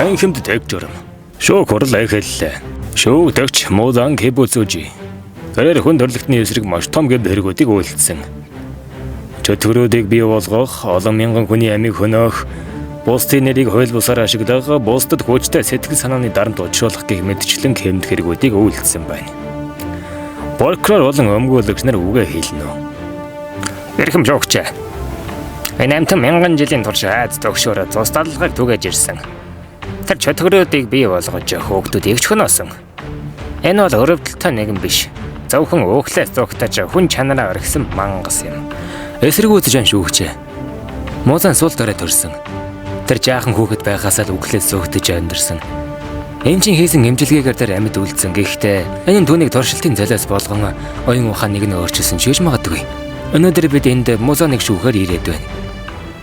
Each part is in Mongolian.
танхимд тэг журам. Шүүх хурал эхэллээ. Шүүгдэгч Музан Кибуцужи. Тэр хүн төрлөختний эсрэг маш том гэд хэрэгүүдийг үйлдсэн. Чөтгөрүүдийг бий болгох, олон мянган хүний амийг хөнөөх, бусдын нэрийг хууль бусаар ашиглах, бусдад хүчтэй сэтгэл санааны дарамт учруулах гэх мэтчлэн хэмнэлт хэрэгүүдийг үйлдсэн байна. Прокурор болон өмгөөлөгч нар үгээ хэлнэ. Эрхэм жогч. Энэ 8,000 жилийн турш Аз төгшөөр цусдаллагыг түгэж ирсэн. Тэр чөтгөрүүдийг бий болгож хөөгдүүдийг ч хөнөөсөн. Энэ бол өрөвдөлтөй нэгэн биш. Зөвхөн өөхлөөс зогтож хүн чанараа орхисон мангас юм. Эсэргүүцэж ан шүүгчээ. Музан сул дорой төрсөн. Тэр жаахан хүүхэд байхасаа л өөхлөөс зогтож амьдэрсэн. Эмчин хийсэн эмчилгээгээр тэр амьд үлдсэн. Гэхдээ энэ түүнийг туршилтын золиос болгон оюун ухаан нэг нь өөрчилсөн ч гэж магадгүй. Өнөөдөр бид энд Музаныг шүүхээр ирээд байна.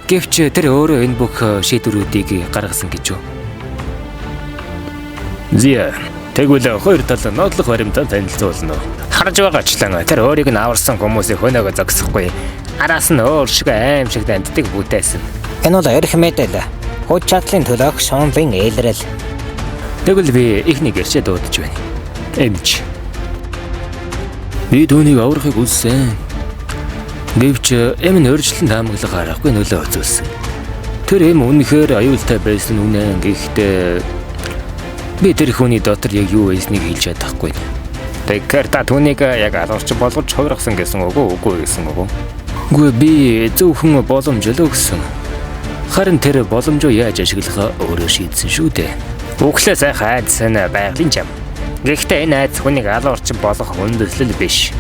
Гэвч тэр өөрөө энэ бүх шийдвэрүүдийг гаргасан гэж юу? Зя, тэгвэл хоёр тал нотлох баримтаар танилцуулна. Харж байгаачлан тэр өөрийг нь аварсан хүмүүсийн хөнөөгөө зогсохгүй. Араас нь өөр шиг аим шиг данддаг бүтээсэн. Энэ бол эрх мэдэл. Хүч чадлын төлөөх шунлын ээлрэл. Тэгвэл би ихний гэрчээ дуудаж байна. Эмч. Би түүнийг аврахыг хүссэн. Гэвч эм нь өөрчлөлт таамаглах аргагүй нөлөө үзүүлсэн. Тэр эм үнэхээр аюултай байсан үнэн. Гэхдээ би тэр хүний дотор яг юу байсныг хэлж чадахгүй. Тэгэхээр та түүнийг яг алуурч болгож хувиргасан гэсэн үгүй гэсэн үг. Үгүй би зөвхөн боломж л өгсөн. Харин тэр боломжоо яаж ашиглахаа өөрөө шийдсэн шүү дээ. Өглөө сайхан айдас нь байгалийн зам. Гэхдээ энэ айдас хүнийг алуурч болох үндэслэл биш.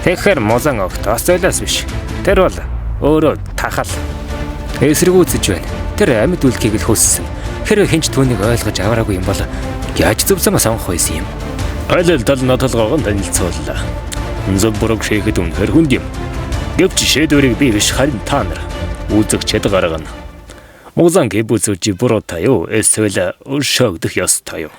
Тэгэхээр Музан огт осойлоос биш. Тэр бол өөрөө тахал. Эсэргүүцэж байна. Тэр амьд үлдхийг л хүссэн. Хэрвээ хинч түүнийг ойлгож аваагүй юм бол яаж зөвсөн сонгох байсан юм? Ойлол тал нотолгоог нь танилцууллаа. Зөв буруу шийхэд үнэхэр хүнд юм. Гэвч шийдвэрийг би биш харин та нар үзэгчэд гаргана. Музан Кибуцужи буруутай юу? Эсвэл өршөөгдөх ёстой юу?